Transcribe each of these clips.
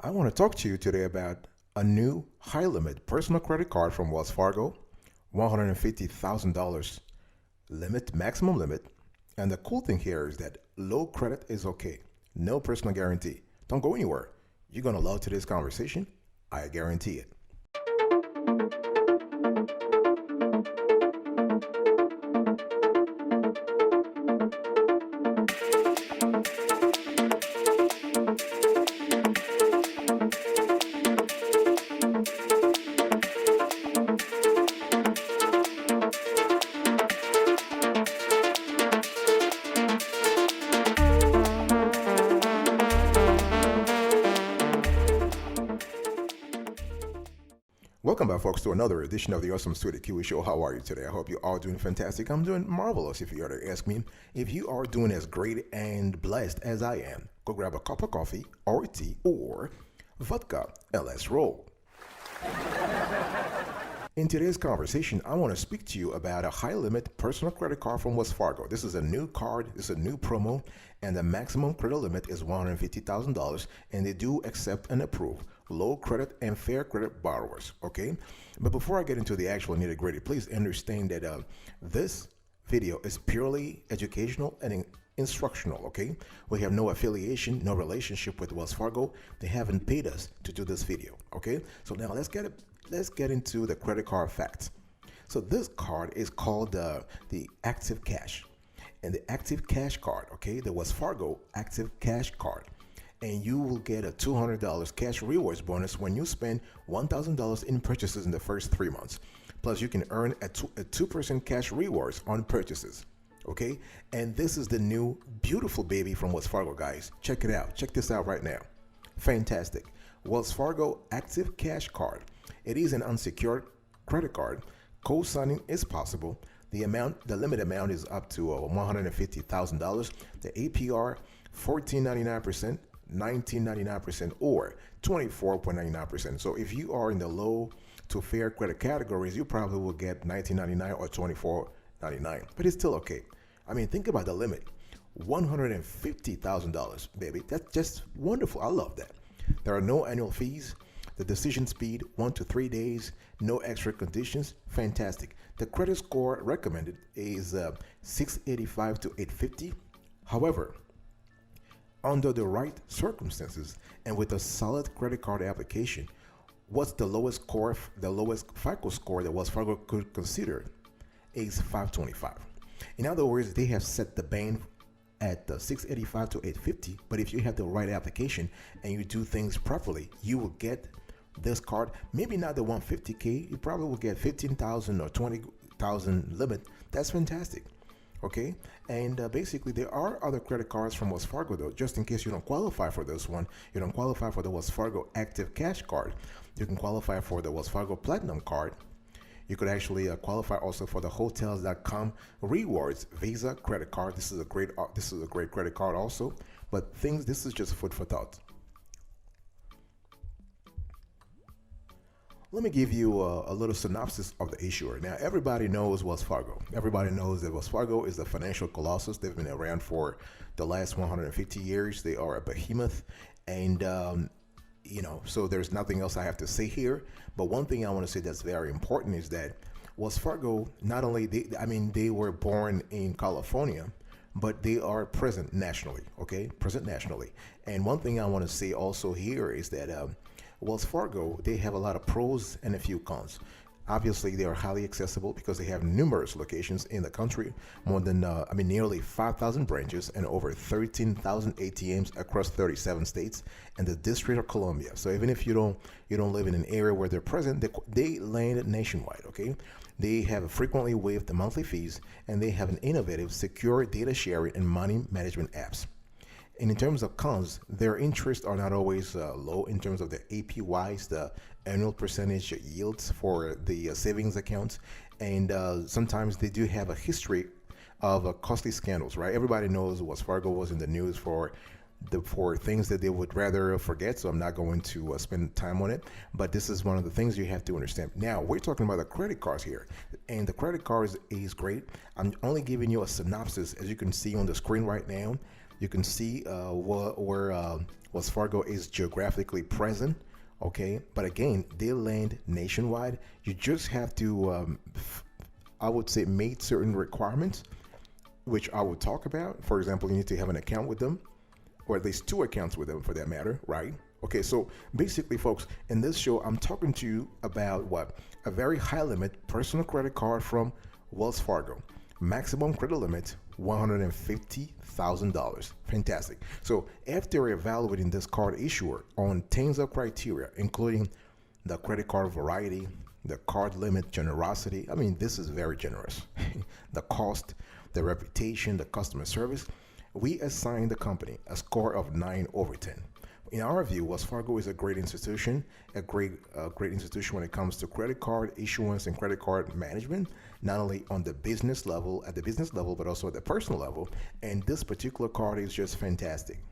I want to talk to you today about a new high limit personal credit card from Wells Fargo, $150,000 limit, maximum limit. And the cool thing here is that low credit is okay. No personal guarantee. Don't go anywhere. You're going to love today's conversation. I guarantee it. Welcome back, folks, to another edition of the Awesome Student Kiwi Show. How are you today? I hope you're all doing fantastic. I'm doing marvelous. If you are to ask me, if you are doing as great and blessed as I am, go grab a cup of coffee or tea or vodka and let's roll. In today's conversation, I want to speak to you about a high-limit personal credit card from Wells Fargo. This is a new card, this is a new promo, and the maximum credit limit is $150,000, and they do accept and approve low credit and fair credit borrowers, okay? But before I get into the actual nitty-gritty, please understand that this video is purely educational and instructional, okay? We have no affiliation, no relationship with Wells Fargo. They haven't paid us to do this video, okay? So now let's get into the credit card facts. So this card is called the Active Cash, and the Active Cash Card, okay? The Wells Fargo Active Cash Card. And you will get a $200 cash rewards bonus when you spend $1,000 in purchases in the first 3 months. Plus, you can earn a 2% cash rewards on purchases, okay? And this is the new beautiful baby from Wells Fargo, guys. Check it out. Check this out right now. Fantastic. Wells Fargo Active Cash Card. It is an unsecured credit card. Co-signing is possible. The limit amount is up to $150,000. The APR 14.99%, 19.99%, or 24.99%. So if you are in the low to fair credit categories, you probably will get 19.99 or 24.99, but it's still okay. I mean, think about the limit, $150,000, baby. That's just wonderful. I love that. There are no annual fees. The decision speed, 1 to 3 days, no extra conditions. Fantastic. The credit score recommended is 685 to 850. However, under the right circumstances and with a solid credit card application, what's the lowest FICO score that Wells Fargo could consider is 525. In other words, they have set the band at 685 to 850, but if you have the right application and you do things properly, you will get this card. Maybe not the 150K, you probably will get 15,000 or 20,000 limit. That's fantastic. Okay, and basically there are other credit cards from Wells Fargo, though, just in case you don't qualify for this one. You don't qualify for the Wells Fargo Active Cash Card. You can qualify for the Wells Fargo Platinum Card. You could actually qualify also for the Hotels.com Rewards Visa credit card. This is a great credit card also. But this is just food for thought. Let me give you a little synopsis of the issuer. Now, everybody knows Wells Fargo. Everybody knows that Wells Fargo is the financial colossus. They've been around for the last 150 years. They are a behemoth. And, so there's nothing else I have to say here. But one thing I want to say that's very important is that Wells Fargo, not only, they were born in California, but they are present nationally, okay? Present nationally. And one thing I want to say also here is that Wells Fargo, they have a lot of pros and a few cons. Obviously, they are highly accessible because they have numerous locations in the country, more than, nearly 5,000 branches and over 13,000 ATMs across 37 states and the District of Columbia. So even if you don't live in an area where they're present, they land nationwide, okay? They have frequently waived the monthly fees, and they have an innovative, secure data sharing and money management apps. And in terms of cons, their interests are not always low in terms of the APYs, the annual percentage yields for the savings accounts. And sometimes they do have a history of costly scandals, right? Everybody knows Wells Fargo was in the news for things that they would rather forget, so I'm not going to spend time on it. But this is one of the things you have to understand. Now, we're talking about the credit cards here, and the credit cards is great. I'm only giving you a synopsis, as you can see on the screen right now. You can see where Wells Fargo is geographically present. Okay, but again, they land nationwide. You just have to, I would say, meet certain requirements, which I would talk about. For example, you need to have an account with them, or at least two accounts with them for that matter, right? Okay, so basically, folks, in this show, I'm talking to you about what? A very high limit personal credit card from Wells Fargo. Maximum credit limit, $150,000. Fantastic. So after evaluating this card issuer on tens of criteria, including the credit card variety, the card limit generosity, I mean, this is very generous, the cost, the reputation, the customer service, we assigned the company a score of 9/10. In our view, Wells Fargo is a great institution, a great institution when it comes to credit card issuance and credit card management, not only on the business level, but also at the personal level. And this particular card is just fantastic.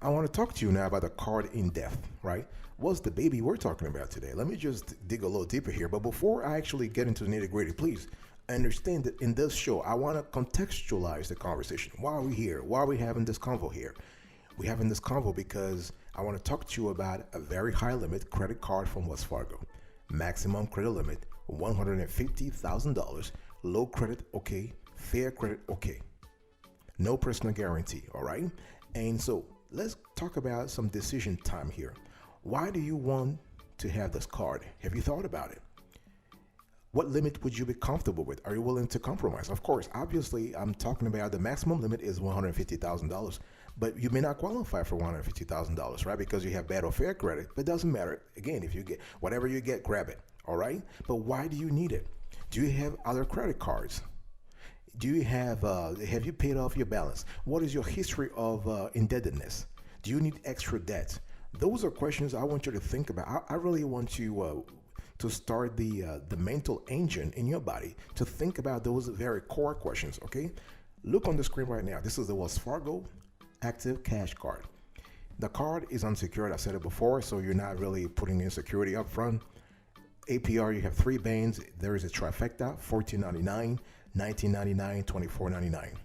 I want to talk to you now about the card in depth, right? What's the baby we're talking about today? Let me just dig a little deeper here. But before I actually get into the nitty gritty, please understand that in this show, I want to contextualize the conversation. Why are we here? Why are we having this convo here? We're having this convo because I want to talk to you about a very high limit credit card from Wells Fargo. Maximum credit limit, $150,000. Low credit, okay. Fair credit, okay. No personal guarantee, all right? And so let's talk about some decision time here. Why do you want to have this card? Have you thought about it? What limit would you be comfortable with? Are you willing to compromise? Of course, obviously, I'm talking about the maximum limit is $150,000, but you may not qualify for $150,000, right? Because you have bad or fair credit, but it doesn't matter. Again, if you get whatever you get, grab it, all right? But why do you need it? Do you have other credit cards? Do you have you paid off your balance? What is your history of indebtedness? Do you need extra debt? Those are questions I want you to think about. I really want you to start the mental engine in your body to think about those very core questions, okay? Look on the screen right now. This is the Wells Fargo Active Cash Card. The card is unsecured. I said it before, so you're not really putting in security up front. APR, you have three bands. There is a trifecta, $14.99, $19.99, $24.99.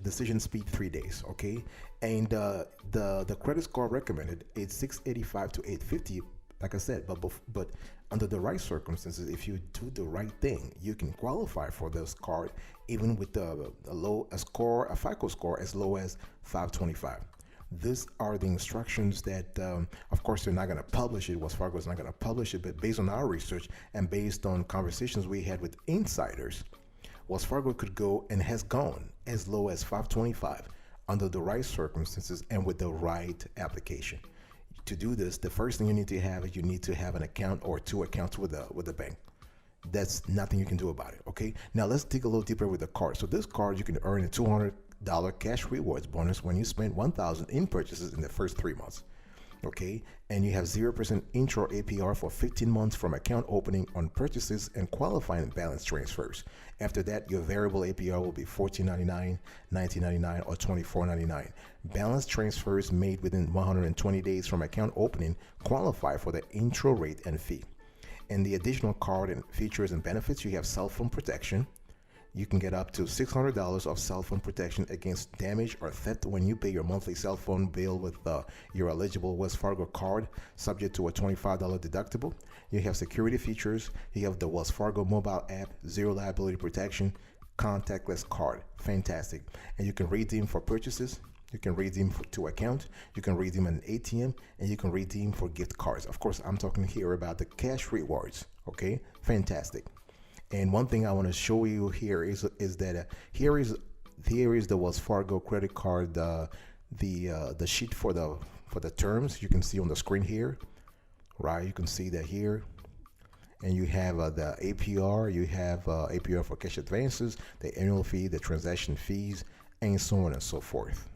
Decision speed 3 days, okay? And the credit score recommended is 685 to 850. Like I said, but under the right circumstances, if you do the right thing, you can qualify for this card, even with a FICO score as low as 525. These are the instructions that, of course, they're not going to publish it. Wells Fargo is not going to publish it, but based on our research and based on conversations we had with insiders, Wells Fargo could go and has gone as low as 525 under the right circumstances and with the right application. To do this, the first thing you need to have is you need to have an account or two accounts with the bank. That's nothing you can do about it, okay? Now let's dig a little deeper with the card. So this card, you can earn a $200 cash rewards bonus when you spend $1,000 in purchases in the first 3 months, okay? And you have 0% intro APR for 15 months from account opening on purchases and qualifying balance transfers. After that, your variable APR will be $14.99, $19.99, or $24.99. Balance transfers made within 120 days from account opening qualify for the intro rate and fee. And the additional card and features and benefits, you have cell phone protection. You can get up to $600 of cell phone protection against damage or theft when you pay your monthly cell phone bill with your eligible Wells Fargo card, subject to a $25 deductible. You have security features. You have the Wells Fargo mobile app, zero liability protection, contactless card. Fantastic. And you can redeem for purchases. You can redeem to account. You can redeem an ATM, and you can redeem for gift cards. Of course, I'm talking here about the cash rewards. Okay, fantastic. And one thing I want to show you here is that here is the Wells Fargo credit card, the sheet for the terms. You can see on the screen here, right? You can see that here, and you have the APR. You have APR for cash advances, the annual fee, the transaction fees, and so on and so forth.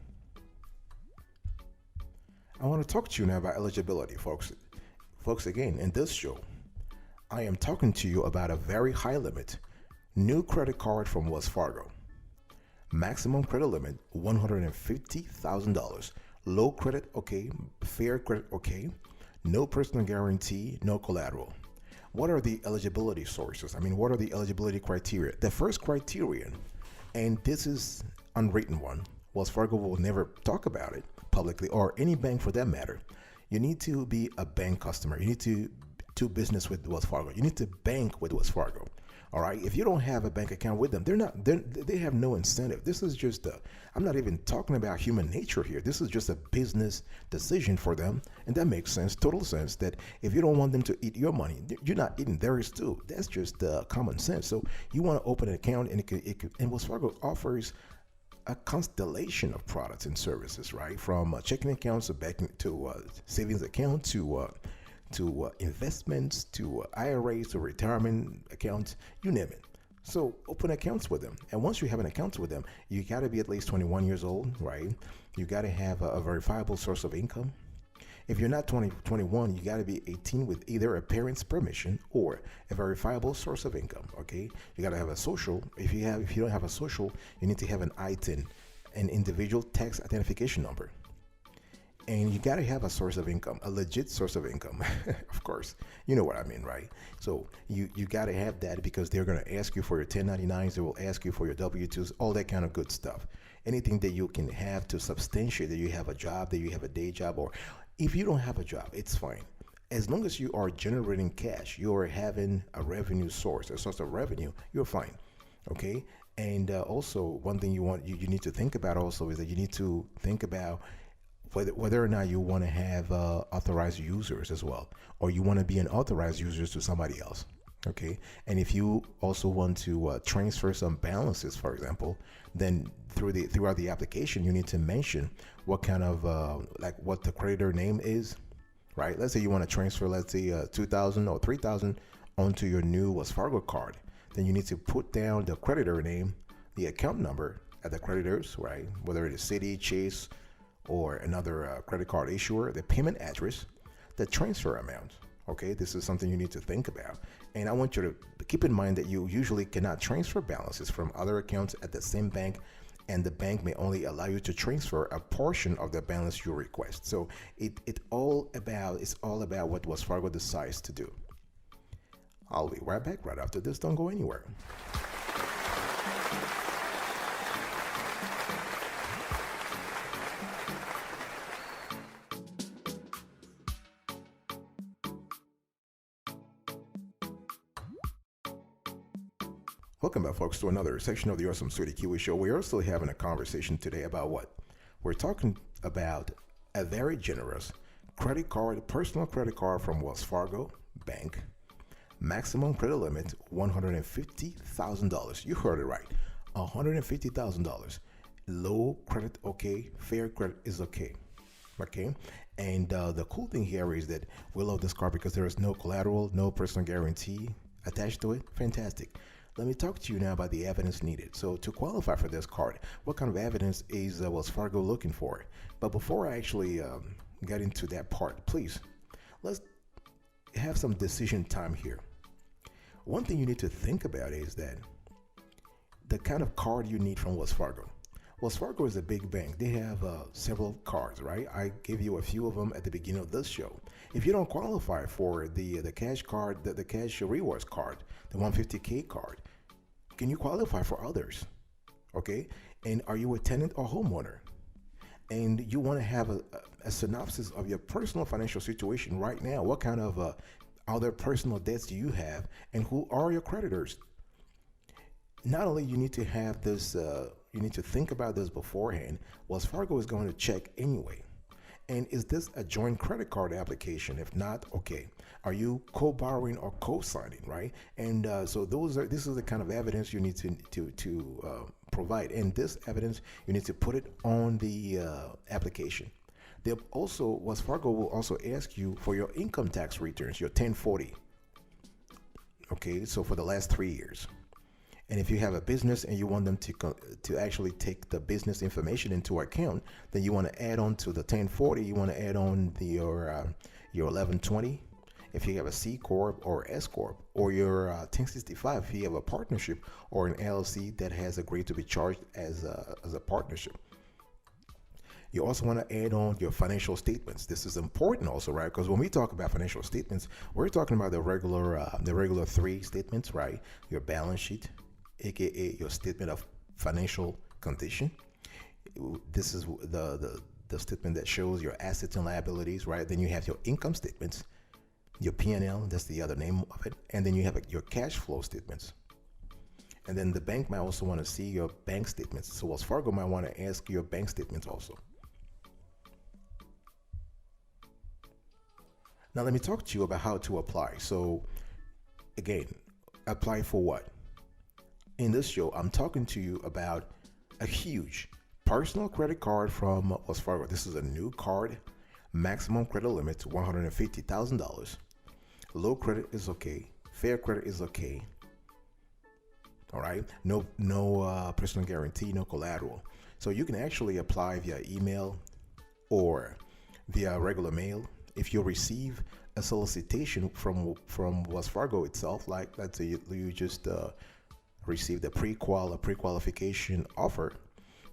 I want to talk to you now about eligibility, folks. Folks, again, in this show, I am talking to you about a very high limit new credit card from Wells Fargo. Maximum credit limit, $150,000. Low credit, okay. Fair credit, okay. No personal guarantee, no collateral. What are the eligibility sources? I mean, what are the eligibility criteria? The first criterion And this is unwritten one. Wells Fargo will never talk about it publicly, or any bank for that matter. You need to be a bank customer. You need to do business with Wells Fargo. You need to bank with Wells Fargo. All right. If you don't have a bank account with them, they have no incentive. This is just I'm not even talking about human nature here. This is just a business decision for them. And that makes sense, total sense, that if you don't want them to eat your money, you're not eating theirs too. That's just common sense. So you want to open an account, and and Wells Fargo offers a constellation of products and services, right? From checking accounts to savings account to investments, to IRAs, to retirement accounts, you name it. So open accounts with them. And once you have an account with them, you got to be at least 21 years old, right? You got to have a verifiable source of income. If you're not 21, you got to be 18 with either a parent's permission or a verifiable source of income, okay? You got to have a social. If you don't have a social, you need to have an ITIN, an individual tax identification number. And you got to have a source of income, a legit source of income. Of course, you know what I mean, right? So you got to have that, because they're going to ask you for your 1099s. They will ask you for your W-2s, all that kind of good stuff. Anything that you can have to substantiate that you have a job, that you have a day job, or if you don't have a job, it's fine. As long as you are generating cash, you are having a revenue source, a source of revenue, you're fine, okay? And also, one thing you need to think about also is that you need to think about whether or not you want to have authorized users as well, or you want to be an authorized user to somebody else, okay? And if you also want to transfer some balances, for example, then throughout the application, you need to mention what kind of like what the creditor name is, right? Let's say you want to transfer, let's say $2,000 or $3,000 onto your new Wells Fargo card. Then you need to put down the creditor name, the account number at the creditors, right? Whether it is Citi, Chase, or another credit card issuer, the payment address, the transfer amount. Okay, this is something you need to think about. And I want you to keep in mind that you usually cannot transfer balances from other accounts at the same bank, and the bank may only allow you to transfer a portion of the balance you request. So it's all about what Wells Fargo decides to do. I'll be right back right after this. Don't go anywhere. Welcome back, folks, to another section of the Awesome Sweetie Kiwi Show. We are still having a conversation today about what? We're talking about a very generous credit card, personal credit card from Wells Fargo Bank. Maximum credit limit, $150,000. You heard it right, $150,000. Low credit, okay. Fair credit is okay. Okay. And the cool thing here is that we love this card because there is no collateral, no personal guarantee attached to it. Fantastic. Let me talk to you now about the evidence needed. So to qualify for this card, what kind of evidence is Wells Fargo looking for? But before I actually get into that part, please, let's have some decision time here. One thing you need to think about is that the kind of card you need from Wells Fargo. Wells Fargo is a big bank. They have several cards, right? I gave you a few of them at the beginning of this show. If you don't qualify for the cash card, the cash rewards card, the 150K card, can you qualify for others? Okay? And are you a tenant or homeowner? And you want to have a synopsis of your personal financial situation right now. What kind of other personal debts do you have, and who are your creditors? Not only you need to have this, you need to think about this beforehand. Wells Fargo is going to check anyway. And is this a joint credit card application? If not, okay. Are you co-borrowing or co-signing, right? And so this is the kind of evidence you need to provide. And this evidence, you need to put it on the application. Wells Fargo will also ask you for your income tax returns, your 1040. Okay, so for the last 3 years. And if you have a business and you want them to actually take the business information into account, then you want to add on to the 1040. You want to add on your 1120. If you have a C corp or S corp, or your 1065, if you have a partnership or an LLC that has agreed to be charged as a partnership. You also want to add on your financial statements. This is important also, right? Because when we talk about financial statements, we're talking about the regular 3 statements, right? Your balance sheet, aka your statement of financial condition. This is the statement that shows your assets and liabilities, right? Then you have your income statements, your P&L, that's the other name of it, and then you have your cash flow statements. And then the bank might also want to see your bank statements. So Wells Fargo might want to ask your bank statements also. Now let me talk to you about how to apply. So again, apply for what? In this show, I'm talking to you about a huge personal credit card from Wells Fargo. This is a new card. Maximum credit limit $150,000. Low credit is okay. Fair credit is okay. All right. No personal guarantee, no collateral. So you can actually apply via email or via regular mail. If you receive a solicitation from Wells Fargo itself, like let's say you just received a pre-qualification offer,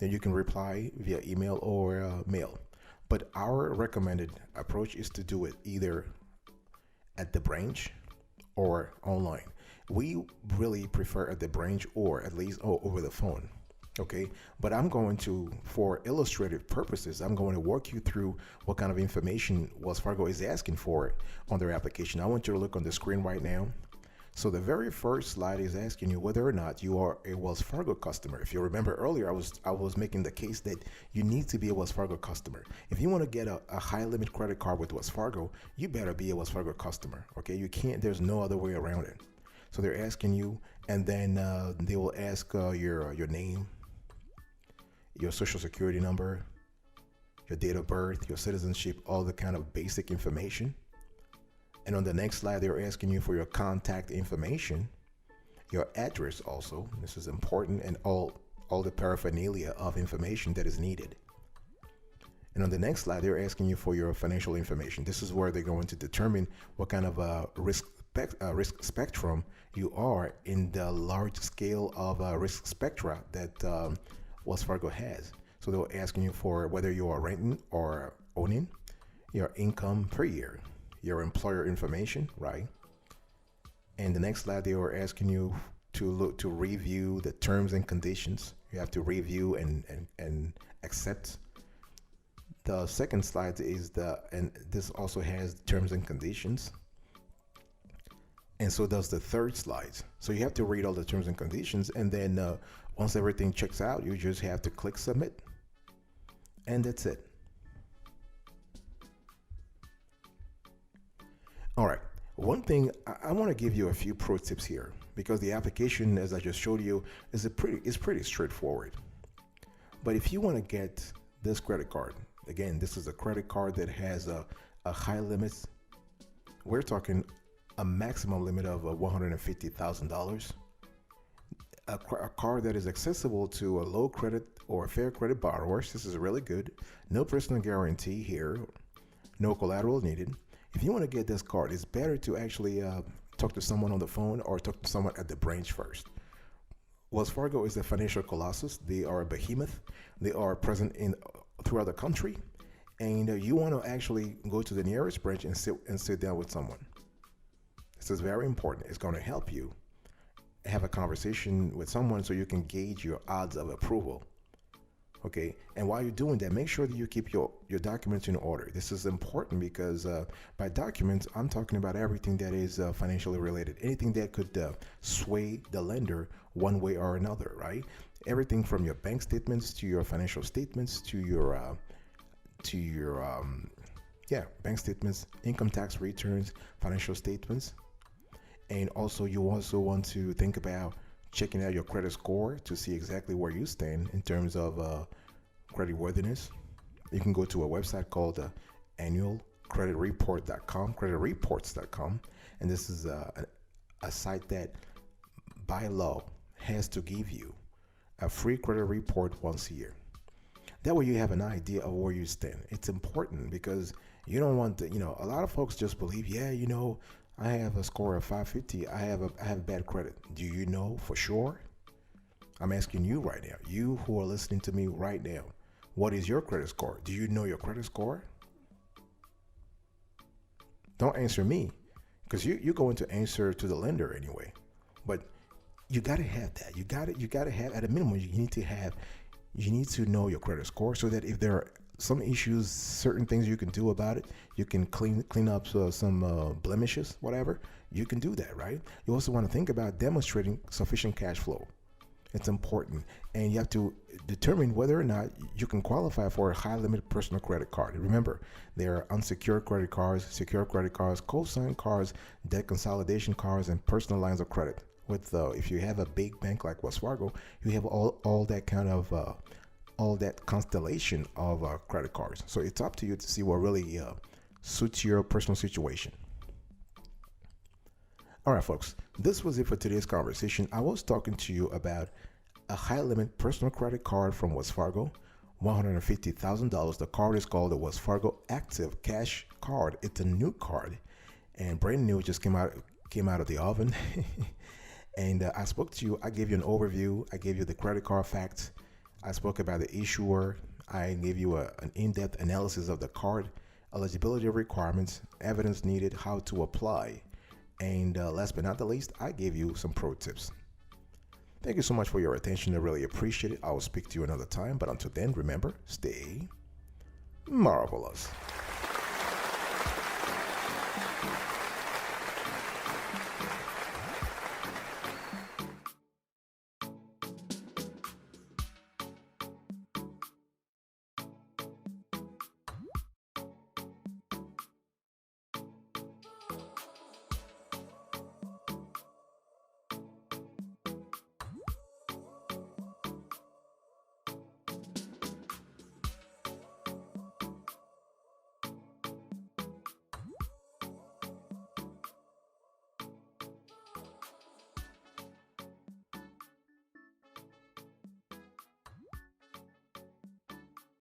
then you can reply via email or mail. But our recommended approach is to do it either at the branch or online. We really prefer at the branch or at least over the phone. Okay, but I'm going to, for illustrative purposes, I'm going to walk you through what kind of information Wells Fargo is asking for on their application. I want you to look on the screen right now. So the very first slide is asking you whether or not you are a Wells Fargo customer. If you remember earlier, I was making the case that you need to be a Wells Fargo customer. If you want to get a high limit credit card with Wells Fargo, you better be a Wells Fargo customer. Okay, you can't. There's no other way around it. So they're asking you, and then they will ask your name, your social security number, your date of birth, your citizenship, all the kind of basic information. And on the next slide, they're asking you for your contact information, your address also. This is important, and all the paraphernalia of information that is needed. And on the next slide, they're asking you for your financial information. This is where they're going to determine what kind of risk spectrum you are in the large scale of risk spectra that Wells Fargo has. So they're asking you for whether you are renting or owning, your income per year, your employer information, right? And the next slide, they are asking you to review the terms and conditions. You have to review and accept. The second slide is and this also has terms and conditions. And so does the third slide. So you have to read all the terms and conditions, and then once everything checks out, you just have to click submit, and that's it. All right. One thing I want to give you a few pro tips here, because the application, as I just showed you, is pretty straightforward. But if you want to get this credit card, again, this is a credit card that has a high limit. We're talking a maximum limit of $150,000. A card that is accessible to a low credit or fair credit borrowers. This is really good. No personal guarantee here. No collateral needed. If you want to get this card, it's better to actually talk to someone on the phone or talk to someone at the branch first. Wells Fargo is a financial colossus. They are a behemoth. They are present throughout the country, and you want to actually go to the nearest branch and sit down with someone. This is very important. It's going to help you have a conversation with someone so you can gauge your odds of approval. Okay, and while you're doing that, make sure that you keep your documents in order. This is important because by documents, I'm talking about everything that is financially related, anything that could sway the lender one way or another, right? Everything from your bank statements to your financial statements to your bank statements, income tax returns, financial statements. And also, you also want to think about checking out your credit score to see exactly where you stand in terms of creditworthiness. You can go to a website called annualcreditreport.com, and this is a site that by law has to give you a free credit report once a year. That way you have an idea of where you stand. It's important because you don't want to, a lot of folks just believe, I have a score of 550. I have bad credit. Do you know for sure? I'm asking you right now, you who are listening to me right now, what is your credit score? Do you know your credit score? Don't answer me, because you're going to answer to the lender anyway. But you gotta have that. You gotta have, at a minimum, you need to know your credit score, so that if there are some issues, certain things you can do about it, you can clean up some blemishes, whatever. You can do that, right? You also want to think about demonstrating sufficient cash flow. It's important, and you have to determine whether or not you can qualify for a high limit personal credit card. Remember, there are unsecured credit cards, secure credit cards, co-signed cards, debt consolidation cards, and personal lines of credit. With if you have a big bank like Wells Fargo, you have all that kind of all that constellation of credit cards. So it's up to you to see what really suits your personal situation. All right, folks, this was it for today's conversation. I was talking to you about a high limit personal credit card from Wells Fargo, $150,000. The card is called the Wells Fargo Active Cash Card. It's a new card and brand new, just came out of the oven. And I spoke to you, I gave you an overview, I gave you the credit card facts, I spoke about the issuer, I gave you an in-depth analysis of the card, eligibility requirements, evidence needed, how to apply. And last but not the least, I gave you some pro tips. Thank you so much for your attention. I really appreciate it. I will speak to you another time. But until then, remember, stay marvelous.